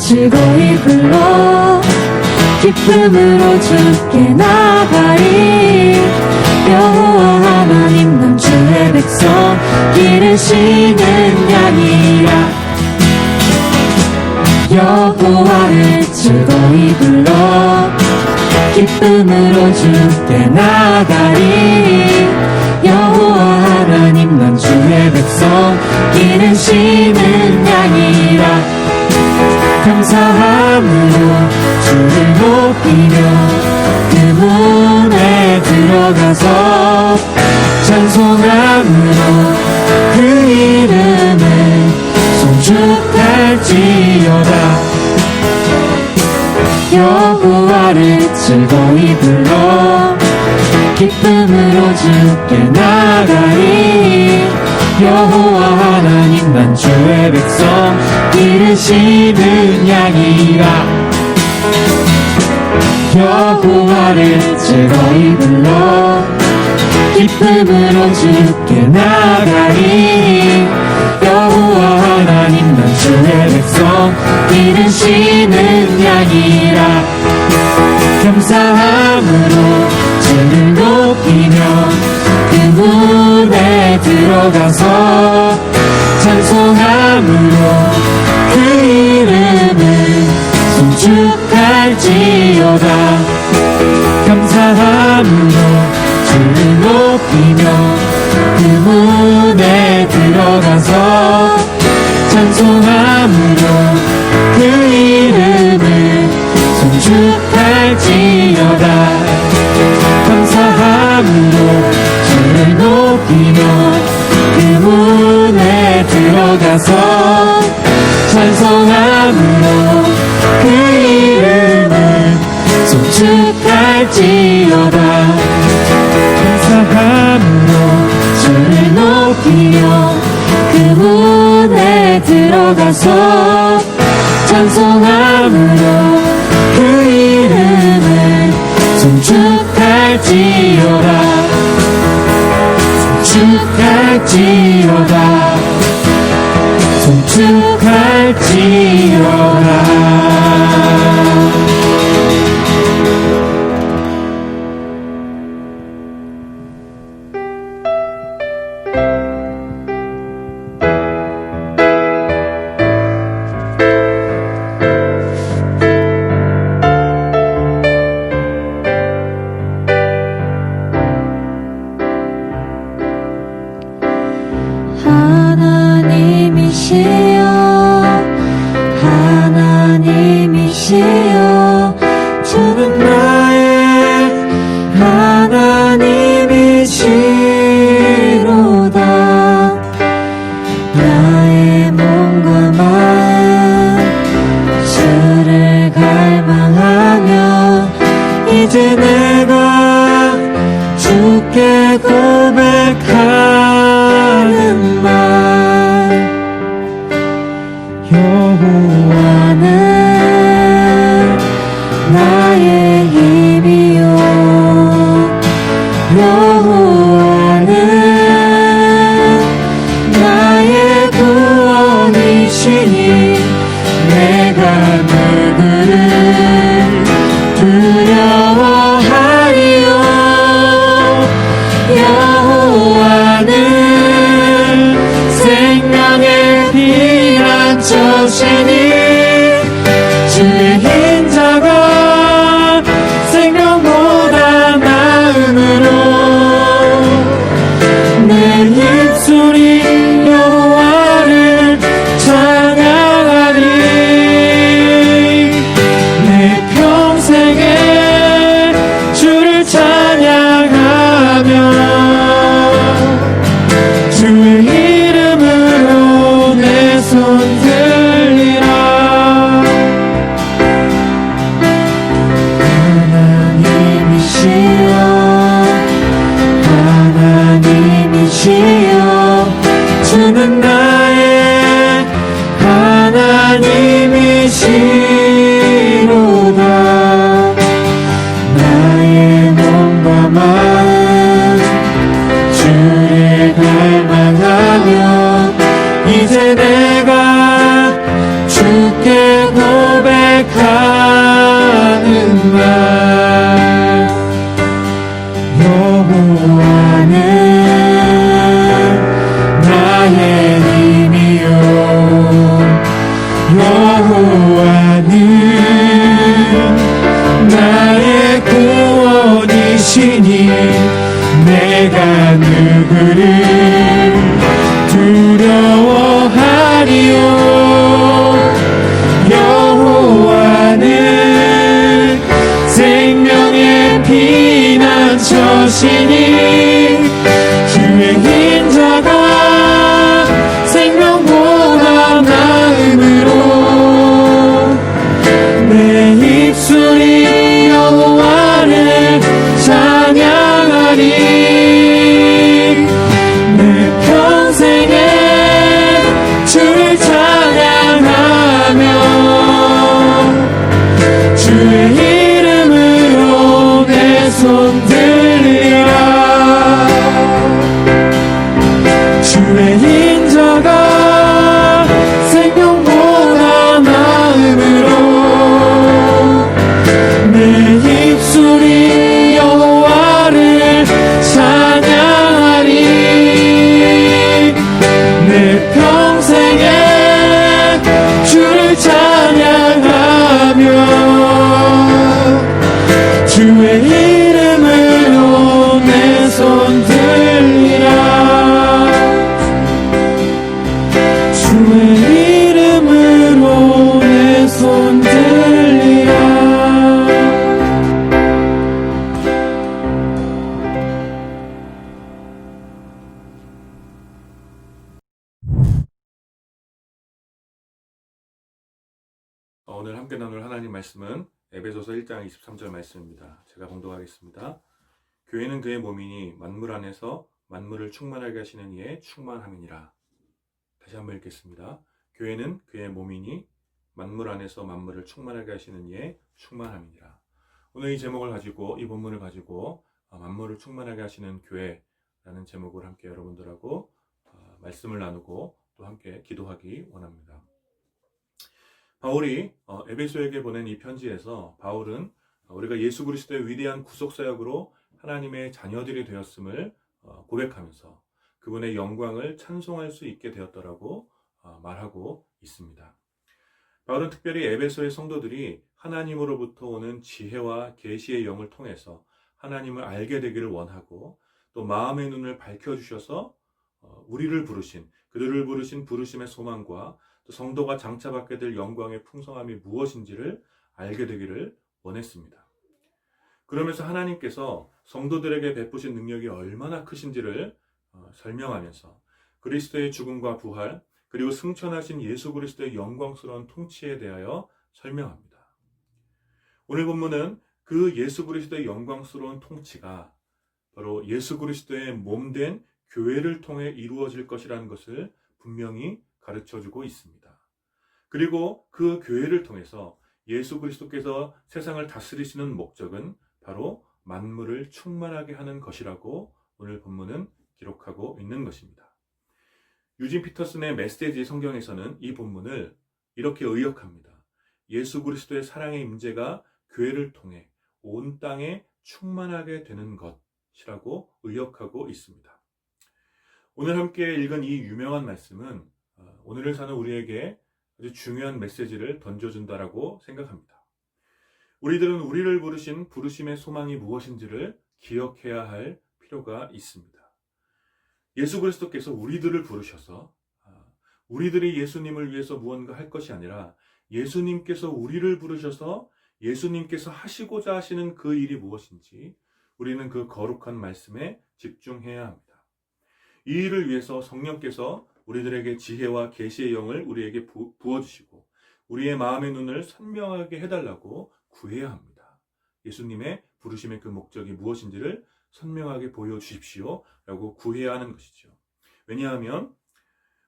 즐거이 불러 기쁨으로 주께 나가리. 여호와 하나님 난 주의 백성 기르시는 양이라. 여호와를 즐거이 불러 기쁨으로 주께 나가리. 여호와 하나님 난 주의 백성 기르시는 양이라. 감사함으로 주를 높이며 그 문에 들어가서 찬송함으로 그 이름을 송축할지어다. 여호와를 즐거이 불러 기쁨으로 주께 나가리. 여호와 하나님 난 주의 백성 기르시는 양이라. 여호와를 즐거이 불러 기쁨으로 주께 나가리. 여호와 하나님 난 주의 백성 기르시는 양이라. 감사함으로 주를 높이며 그 문에 들어가서 찬송함으로 그 이름을 송축할지어다. 감사함으로 주를 높이며 그 문에 들어가서 찬송함으로 그 이름을 송축할지어다. 감사함으로 주를 높이며 그 문에 들어가서 찬송함으로 그 이름을 송축할지어다. 감사함으로 주를 높이며 그 문에 들어가서 찬송함으로 그 이름을 송축할지어다. 송축할지어다. 송축할지어다. 하나님이시여 하나님 내 입술이 여호와를 찬양하리. 내 평생에 주를 찬양하며 주의 이름으로 내 손 들리라. 주의 인자가 생명보다 나음으로 내 입술이 여호와를 찬양하리. 내 평생에 주를 찬양하며 주의 이름으로 내 손 들리라. 주의 이름으로 내 손 들리라. 오늘 함께 나눌 하나님 말씀은 에베소서 1장 23절 말씀입니다. 제가 봉독하겠습니다. 교회는 그의 몸이니 만물 안에서 만물을 충만하게 하시는 이의 충만함이니라. 다시 한번 읽겠습니다. 교회는 그의 몸이니 만물 안에서 만물을 충만하게 하시는 이의 충만함이니라. 오늘 이 제목을 가지고, 이 본문을 가지고 만물을 충만하게 하시는 교회라는 제목을 함께 여러분들하고 말씀을 나누고 또 함께 기도하기 원합니다. 바울이 에베소에게 보낸 이 편지에서 바울은 우리가 예수 그리스도의 위대한 구속사역으로 하나님의 자녀들이 되었음을 고백하면서 그분의 영광을 찬송할 수 있게 되었더라고 말하고 있습니다. 바울은 특별히 에베소의 성도들이 하나님으로부터 오는 지혜와 계시의 영을 통해서 하나님을 알게 되기를 원하고 또 마음의 눈을 밝혀주셔서 우리를 부르신, 그들을 부르신 부르심의 소망과 또 성도가 장차받게 될 영광의 풍성함이 무엇인지를 알게 되기를 원했습니다. 그러면서 하나님께서 성도들에게 베푸신 능력이 얼마나 크신지를 설명하면서 그리스도의 죽음과 부활, 그리고 승천하신 예수 그리스도의 영광스러운 통치에 대하여 설명합니다. 오늘 본문은 그 예수 그리스도의 영광스러운 통치가 바로 예수 그리스도의 몸된 교회를 통해 이루어질 것이라는 것을 분명히 가르쳐주고 있습니다. 그리고 그 교회를 통해서 예수 그리스도께서 세상을 다스리시는 목적은 바로 만물을 충만하게 하는 것이라고 오늘 본문은 기록하고 있는 것입니다. 유진 피터슨의 메시지 성경에서는 이 본문을 이렇게 의역합니다. 예수 그리스도의 사랑의 임재가 교회를 통해 온 땅에 충만하게 되는 것이라고 의역하고 있습니다. 오늘 함께 읽은 이 유명한 말씀은 오늘을 사는 우리에게 아주 중요한 메시지를 던져준다라고 생각합니다. 우리들은 우리를 부르신 부르심의 소망이 무엇인지를 기억해야 할 필요가 있습니다. 예수 그리스도께서 우리들을 부르셔서 우리들이 예수님을 위해서 무언가 할 것이 아니라 예수님께서 우리를 부르셔서 예수님께서 하시고자 하시는 그 일이 무엇인지 우리는 그 거룩한 말씀에 집중해야 합니다. 이 일을 위해서 성령께서 우리들에게 지혜와 계시의 영을 우리에게 부어주시고 우리의 마음의 눈을 선명하게 해달라고 구해야 합니다. 예수님의 부르심의 그 목적이 무엇인지를 선명하게 보여주십시오 라고 구해야 하는 것이죠. 왜냐하면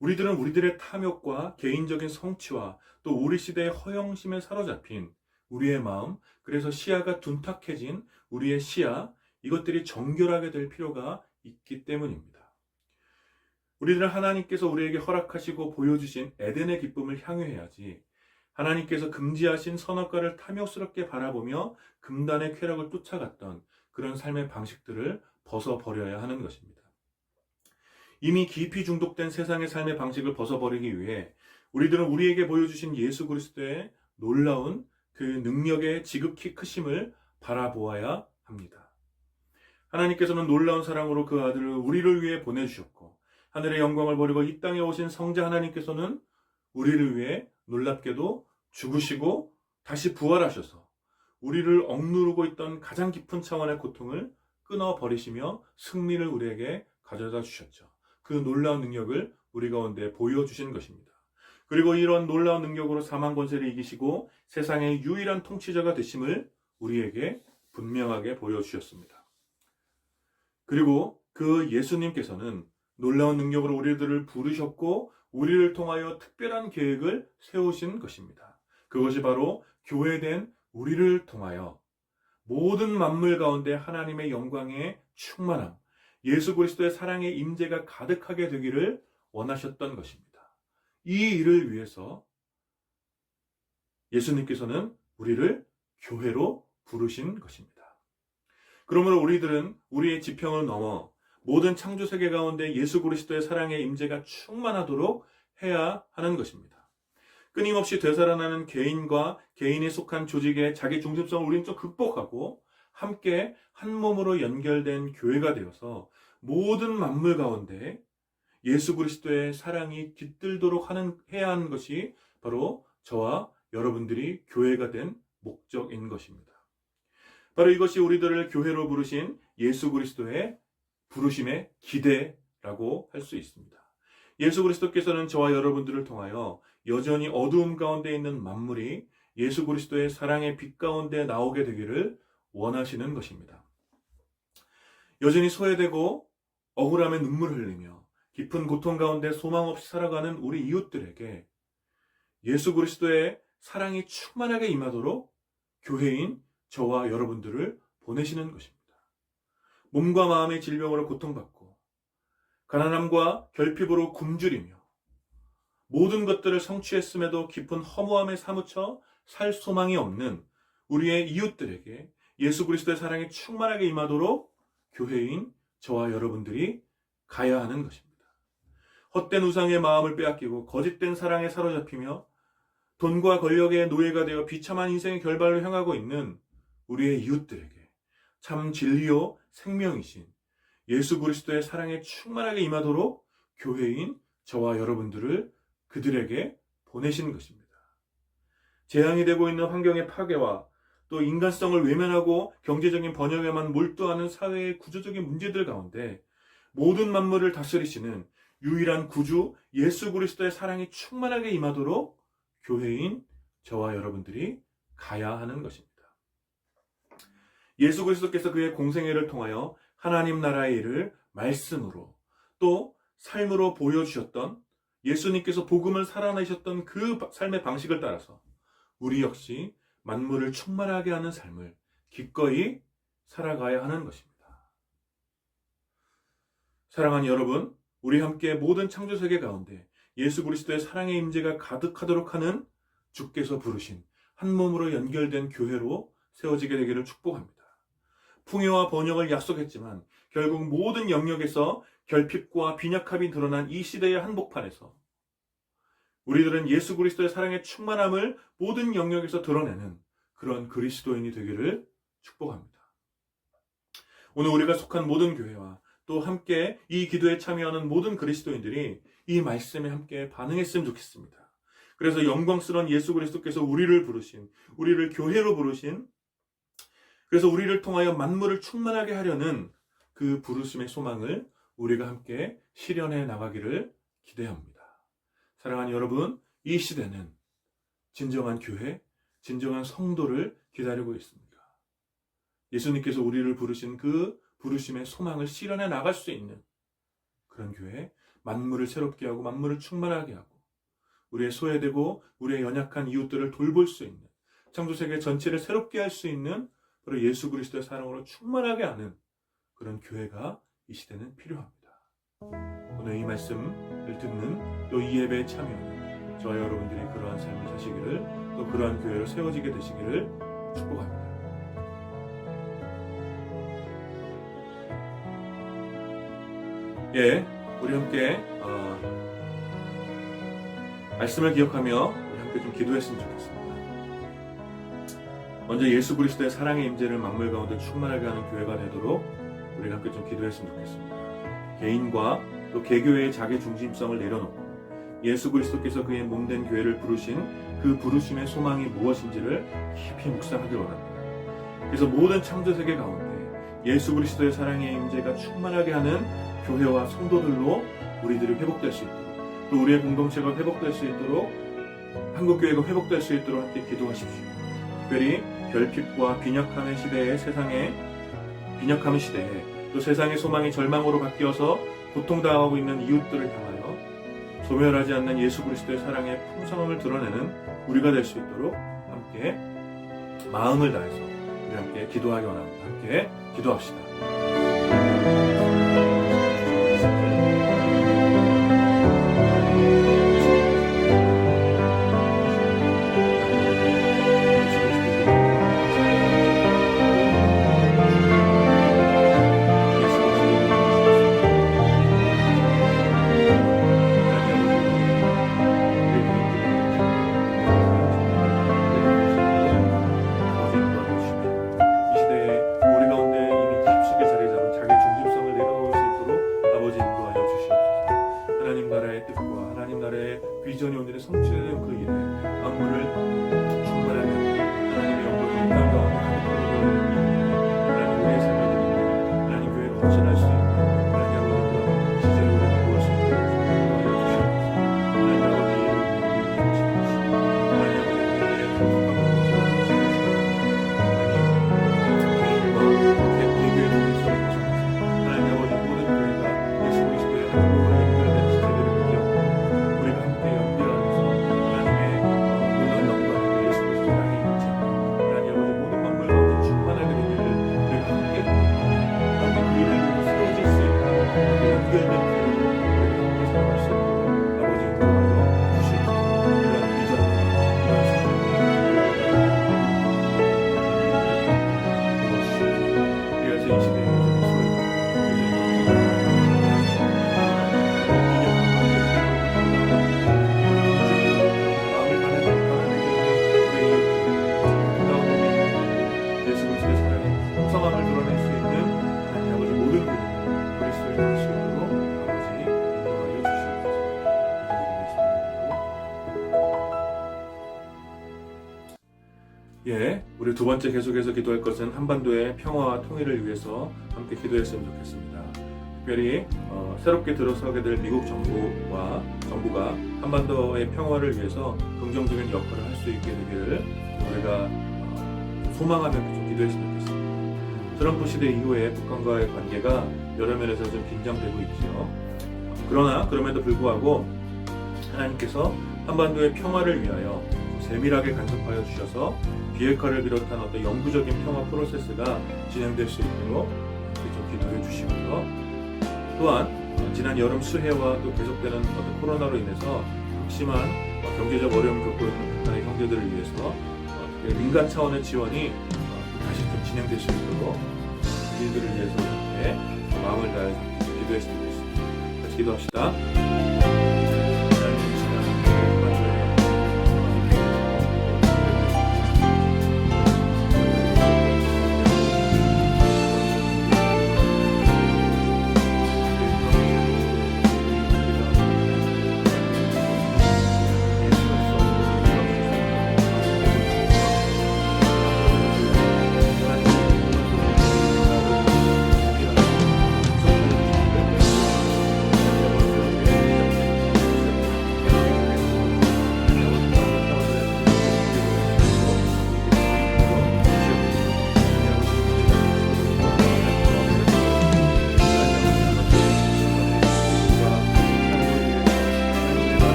우리들은 우리들의 탐욕과 개인적인 성취와 또 우리 시대의 허영심에 사로잡힌 우리의 마음, 그래서 시야가 둔탁해진 우리의 시야, 이것들이 정결하게 될 필요가 있기 때문입니다. 우리들은 하나님께서 우리에게 허락하시고 보여주신 에덴의 기쁨을 향유해야지 하나님께서 금지하신 선악과를 탐욕스럽게 바라보며 금단의 쾌락을 쫓아갔던 그런 삶의 방식들을 벗어버려야 하는 것입니다. 이미 깊이 중독된 세상의 삶의 방식을 벗어버리기 위해 우리들은 우리에게 보여주신 예수 그리스도의 놀라운 그 능력의 지극히 크심을 바라보아야 합니다. 하나님께서는 놀라운 사랑으로 그 아들을 우리를 위해 보내주셨고 하늘의 영광을 버리고 이 땅에 오신 성자 하나님께서는 우리를 위해 놀랍게도 죽으시고 다시 부활하셔서 우리를 억누르고 있던 가장 깊은 차원의 고통을 끊어버리시며 승리를 우리에게 가져다 주셨죠. 그 놀라운 능력을 우리 가운데 보여주신 것입니다. 그리고 이런 놀라운 능력으로 사망 권세를 이기시고 세상의 유일한 통치자가 되심을 우리에게 분명하게 보여주셨습니다. 그리고 그 예수님께서는 놀라운 능력으로 우리들을 부르셨고 우리를 통하여 특별한 계획을 세우신 것입니다. 그것이 바로 교회된 우리를 통하여 모든 만물 가운데 하나님의 영광의 충만함, 예수 그리스도의 사랑의 임재가 가득하게 되기를 원하셨던 것입니다. 이 일을 위해서 예수님께서는 우리를 교회로 부르신 것입니다. 그러므로 우리들은 우리의 지평을 넘어 모든 창조 세계 가운데 예수 그리스도의 사랑의 임재가 충만하도록 해야 하는 것입니다. 끊임없이 되살아나는 개인과 개인이 속한 조직의 자기 중심성을 우리는 좀 극복하고 함께 한 몸으로 연결된 교회가 되어서 모든 만물 가운데 예수 그리스도의 사랑이 깃들도록 해야 하는 것이 바로 저와 여러분들이 교회가 된 목적인 것입니다. 바로 이것이 우리들을 교회로 부르신 예수 그리스도의 부르심의 기대라고 할 수 있습니다. 예수 그리스도께서는 저와 여러분들을 통하여 여전히 어두움 가운데 있는 만물이 예수 그리스도의 사랑의 빛 가운데 나오게 되기를 원하시는 것입니다. 여전히 소외되고 억울함에 눈물 흘리며 깊은 고통 가운데 소망 없이 살아가는 우리 이웃들에게 예수 그리스도의 사랑이 충만하게 임하도록 교회인 저와 여러분들을 보내시는 것입니다. 몸과 마음의 질병으로 고통받고 가난함과 결핍으로 굶주리며 모든 것들을 성취했음에도 깊은 허무함에 사무쳐 살 소망이 없는 우리의 이웃들에게 예수 그리스도의 사랑이 충만하게 임하도록 교회인 저와 여러분들이 가야 하는 것입니다. 헛된 우상의 마음을 빼앗기고 거짓된 사랑에 사로잡히며 돈과 권력의 노예가 되어 비참한 인생의 결말로 향하고 있는 우리의 이웃들에게 참 진리요 생명이신 예수 그리스도의 사랑에 충만하게 임하도록 교회인 저와 여러분들을 그들에게 보내시는 것입니다. 재앙이 되고 있는 환경의 파괴와 또 인간성을 외면하고 경제적인 번영에만 몰두하는 사회의 구조적인 문제들 가운데 모든 만물을 다스리시는 유일한 구주 예수 그리스도의 사랑이 충만하게 임하도록 교회인 저와 여러분들이 가야 하는 것입니다. 예수 그리스도께서 그의 공생애를 통하여 하나님 나라의 일을 말씀으로 또 삶으로 보여주셨던 예수님께서 복음을 살아내셨던 그 삶의 방식을 따라서 우리 역시 만물을 충만하게 하는 삶을 기꺼이 살아가야 하는 것입니다. 사랑하는 여러분, 우리 함께 모든 창조 세계 가운데 예수 그리스도의 사랑의 임재가 가득하도록 하는 주께서 부르신 한 몸으로 연결된 교회로 세워지게 되기를 축복합니다. 풍요와 번영을 약속했지만 결국 모든 영역에서 결핍과 빈약함이 드러난 이 시대의 한복판에서 우리들은 예수 그리스도의 사랑의 충만함을 모든 영역에서 드러내는 그런 그리스도인이 되기를 축복합니다. 오늘 우리가 속한 모든 교회와 또 함께 이 기도에 참여하는 모든 그리스도인들이 이 말씀에 함께 반응했으면 좋겠습니다. 그래서 영광스러운 예수 그리스도께서 우리를 부르신, 우리를 교회로 부르신, 그래서 우리를 통하여 만물을 충만하게 하려는 그 부르심의 소망을 우리가 함께 실현해 나가기를 기대합니다. 사랑하는 여러분, 이 시대는 진정한 교회, 진정한 성도를 기다리고 있습니다. 예수님께서 우리를 부르신 그 부르심의 소망을 실현해 나갈 수 있는 그런 교회, 만물을 새롭게 하고 만물을 충만하게 하고 우리의 소외되고 우리의 연약한 이웃들을 돌볼 수 있는 창조세계 전체를 새롭게 할 수 있는 바로 예수 그리스도의 사랑으로 충만하게 하는 그런 교회가 이 시대는 필요합니다. 오늘 이 말씀을 듣는 또 이 예배에 참여하는 저와 여러분들이 그러한 삶이 사시기를 또 그러한 교회로 세워지게 되시기를 축복합니다. 예, 우리 함께 말씀을 기억하며 우리 함께 좀 기도했으면 좋겠습니다. 먼저 예수 그리스도의 사랑의 임재를 만물 가운데 충만하게 하는 교회가 되도록 우리 함께 좀 기도했으면 좋겠습니다. 개인과 또 개교회의 자기 중심성을 내려놓고 예수 그리스도께서 그의 몸된 교회를 부르신 그 부르심의 소망이 무엇인지를 깊이 묵상하길 원합니다. 그래서 모든 창조세계 가운데 예수 그리스도의 사랑의 임재가 충만하게 하는 교회와 성도들로 우리들이 회복될 수 있도록 또 우리의 공동체가 회복될 수 있도록, 한국교회가 회복될 수 있도록 함께 기도하십시오. 특별히 결핍과 빈약함의 시대에, 빈약함의 시대에 또 세상의 소망이 절망으로 바뀌어서 고통당하고 있는 이웃들을 향하여 소멸하지 않는 예수 그리스도의 사랑의 풍성함을 드러내는 우리가 될 수 있도록 함께 마음을 다해서 우리 함께 기도하기 원합니다. 함께 기도합시다. 비전이 오늘의 성취되는 그 일에 만물을 충만하게 하는 하나님의 영광이 이 땅 가운데 가득하게 되는 하나님 우리의 삶을 드립니다. 하나님 교회를 헌신할 수 있고 하나님 아버지가 시절을 우리가 구할 수 있도록 주시옵소서. 하나님 아버지 이름을 우리에게 주시옵소서. 하나님 아버지 우리의 감사함을 주시옵소서. 하나님 우리 교회의 독립성을 보존하시고 하나님 아버지 모든 교회가 예수 그리스도의 한 몸으로 연결된 시대들을 기억하고 우리가 함께 연결하면서 하나님의 놀라운 영광에게 예수 그리스도의 사랑이 있지 하나님 아버지 모든 만물 가운데 충만하게 되기를 우리가 함께 그 일을 위해서 쓰러질 수 있고 그 연결된 길을 우리가 함께 살아갈 수 있도록 아버지 인도하여 주시옵소서. 이러한 비전과 이러한 사랑을 주시옵소서. 그래서 이 시대에 모든 소리가 성함을 드러낼 수 있는 하나님 아버지 모든 분들 그리스도의 될 수 있도록 아버지 인도하여 주시옵소서. 예, 우리 두 번째 계속해서 기도할 것은 한반도의 평화와 통일을 위해서 함께 기도했으면 좋겠습니다. 특별히 새롭게 들어서게 될 미국 정부가 한반도의 평화를 위해서 긍정적인 역할을 할 수 있게 되기를 우리가 소망하며 좀 기도했으면 좋겠습니다. 트럼프 시대 이후에 북한과의 관계가 여러 면에서 좀 긴장되고 있죠. 그럼에도 불구하고 하나님께서 한반도의 평화를 위하여 세밀하게 간섭하여 주셔서 비핵화를 비롯한 어떤 영구적인 평화 프로세스가 진행될 수 있도록 좀 기도해 주시고요. 또한 지난 여름 수해와 또 계속되는 어떤 코로나로 인해서 극심한 경제적 어려움을 겪고 있는 북한의 형제들을 위해서 민간 차원의 지원이 다시 좀 진행될 수 있도록 일들을 위해서 함께 마음을 다해서 기도했으면 좋겠습니다. 같이 기도합시다.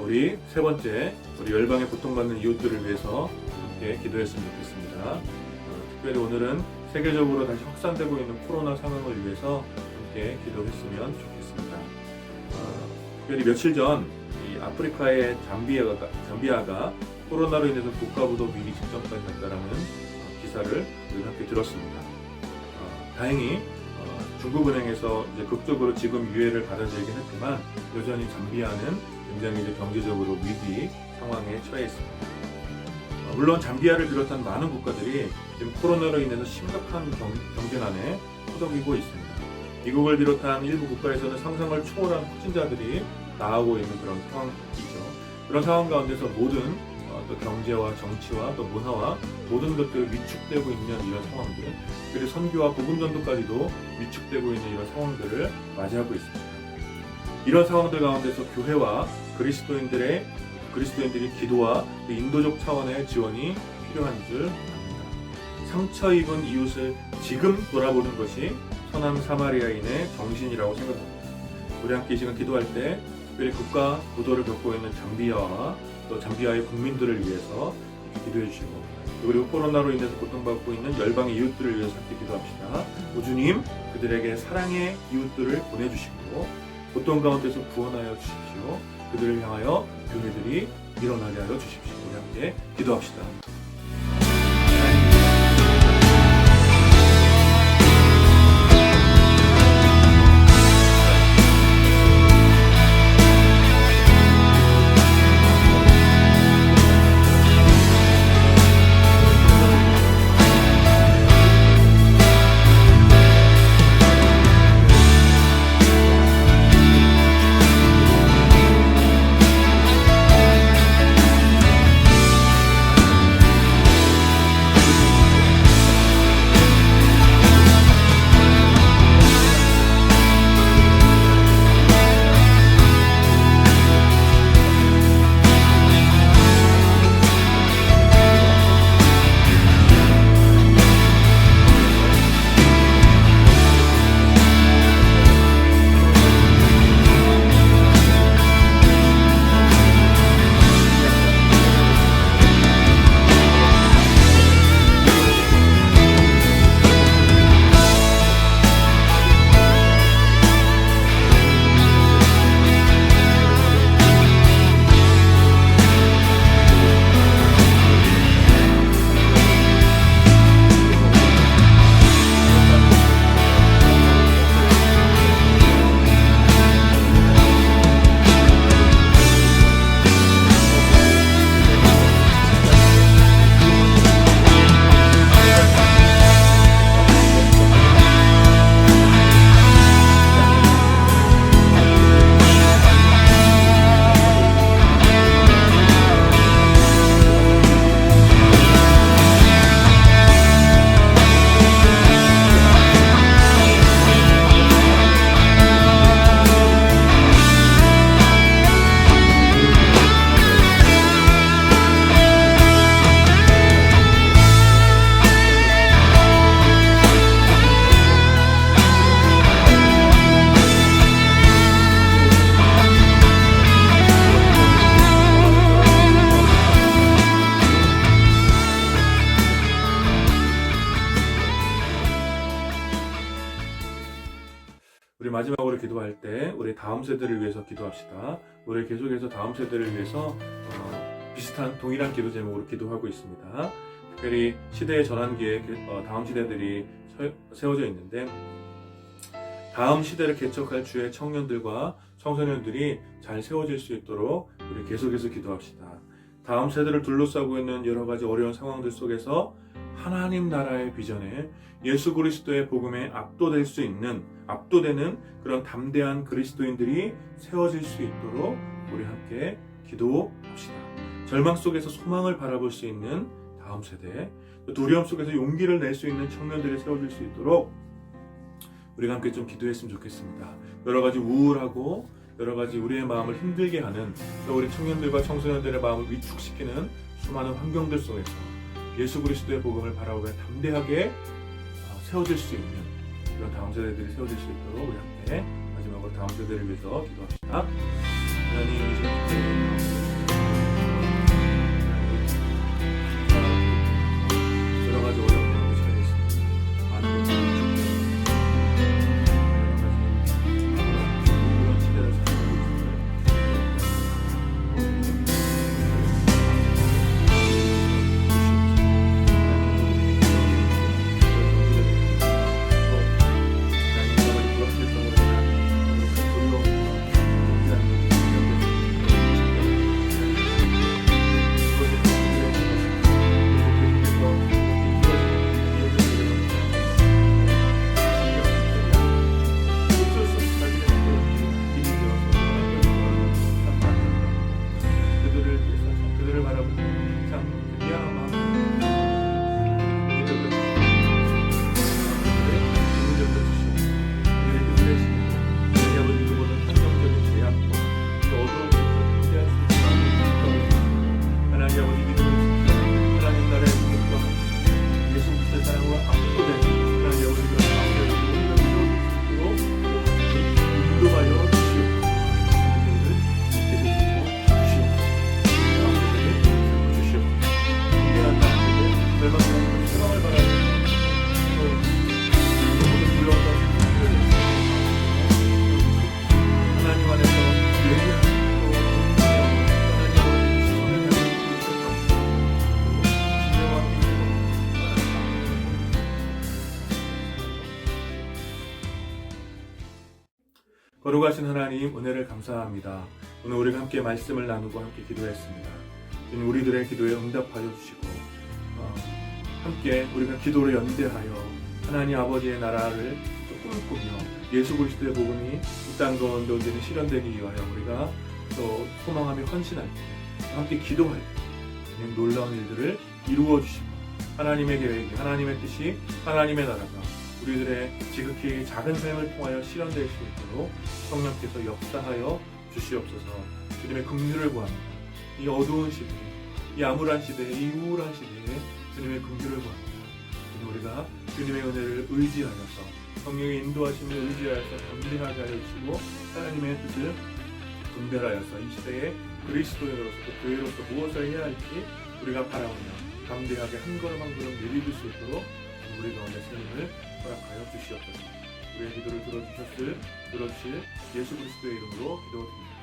우리 세 번째, 우리 열방에 고통받는 이웃들을 위해서 함께 기도했으면 좋겠습니다. 특별히 오늘은 세계적으로 다시 확산되고 있는 코로나 상황을 위해서 함께 기도했으면 좋겠습니다. 특별히 며칠 전 이 아프리카의 잠비아가 코로나로 인해서 국가부도 위기 직전까지 갔다라는 기사를 우리 함께 들었습니다. 다행히 중국은행에서 이제 극적으로 지금 유예를 받아들이긴 했지만 여전히 잠비아는 굉장히 이제 경제적으로 위기 상황에 처해 있습니다. 물론 잠비아를 비롯한 많은 국가들이 지금 코로나로 인해서 심각한 경제난에 허덕이고 있습니다. 미국을 비롯한 일부 국가에서는 상상을 초월한 확진자들이 나오고 있는 그런 상황이죠. 그런 상황 가운데서 모든 또 경제와 정치와 또 문화와 모든 것들이 위축되고 있는 이런 상황들, 그리고 선교와 복음 전도까지도 위축되고 있는 이런 상황들을 맞이하고 있습니다. 이런 상황들 가운데서 교회와 그리스도인들이 기도와 인도적 차원의 지원이 필요한 줄 압니다. 상처 입은 이웃을 지금 돌아보는 것이 선한 사마리아인의 정신이라고 생각합니다. 우리 함께 이 시간 기도할 때 특별히 국가 부도를 겪고 있는 잠비아와 또 잠비아의 국민들을 위해서 기도해 주시고, 그리고 코로나로 인해서 고통받고 있는 열방의 이웃들을 위해서 함께 기도합시다. 주님, 그들에게 사랑의 이웃들을 보내주시고 고통 가운데서 구원하여 주십시오. 그들을 향하여 교회들이 일어나게 하여 주십시오. 우리 함께 기도합시다. 우리 마지막으로 기도할 때 우리 다음 세대를 위해서 기도합시다. 우리 계속해서 다음 세대를 위해서 비슷한 동일한 기도 제목으로 기도하고 있습니다. 특별히 시대의 전환기에 다음 시대들이 세워져 있는데, 다음 시대를 개척할 주의 청년들과 청소년들이 잘 세워질 수 있도록 우리 계속해서 기도합시다. 다음 세대를 둘러싸고 있는 여러 가지 어려운 상황들 속에서 하나님 나라의 비전에 예수 그리스도의 복음에 압도되는 그런 담대한 그리스도인들이 세워질 수 있도록 우리 함께 기도합시다. 절망 속에서 소망을 바라볼 수 있는 다음 세대, 두려움 속에서 용기를 낼 수 있는 청년들이 세워질 수 있도록 우리가 함께 좀 기도했으면 좋겠습니다. 여러 가지 우울하고 여러 가지 우리의 마음을 힘들게 하는, 또 우리 청년들과 청소년들의 마음을 위축시키는 수많은 환경들 속에서 예수 그리스도의 복음을 바라보며 담대하게 세워질 수 있는 그런 다음 세대들이 세워질 수 있도록 우리 함께 마지막으로 다음 세대를 위해서 기도합시다. 하나님, 이 여러 가지 어려운 마음을 처해 있습니다. 거룩하신 하나님, 은혜를 감사합니다. 오늘 우리가 함께 말씀을 나누고 함께 기도했습니다. 주님, 우리들의 기도에 응답하여 주시고 함께 우리가 기도로 연대하여 하나님 아버지의 나라를 꿈꾸며 예수 그리스도의 복음이 이 땅 가운데 온전히 실현되기 위하여 우리가 또 소망하며 헌신할 때 함께 기도할 때 주님, 놀라운 일들을 이루어 주시고 하나님의 계획이, 하나님의 뜻이, 하나님의 나라가 우리들의 지극히 작은 삶을 통하여 실현될 수 있도록 성령께서 역사하여 주시옵소서. 주님의 긍휼을 구합니다. 이 어두운 시대에, 이 암울한 시대에, 이 우울한 시대에 주님의 긍휼을 구합니다. 우리가 주님의 은혜를 의지하여서 성령의 인도하심을 의지하여서 담대하게 하여 주시고 하나님의 뜻을 분별하여서 이 시대에 그리스도인으로서 또 교회로서 무엇을 해야 할지 우리가 바라보며 담대하게 한 걸음 한 걸음 내디딜 수 있도록 우리 가운데 세임을 허락하여 주시옵소서. 우리의 기도를 들어주실 예수 그리스도의 이름으로 기도드립니다.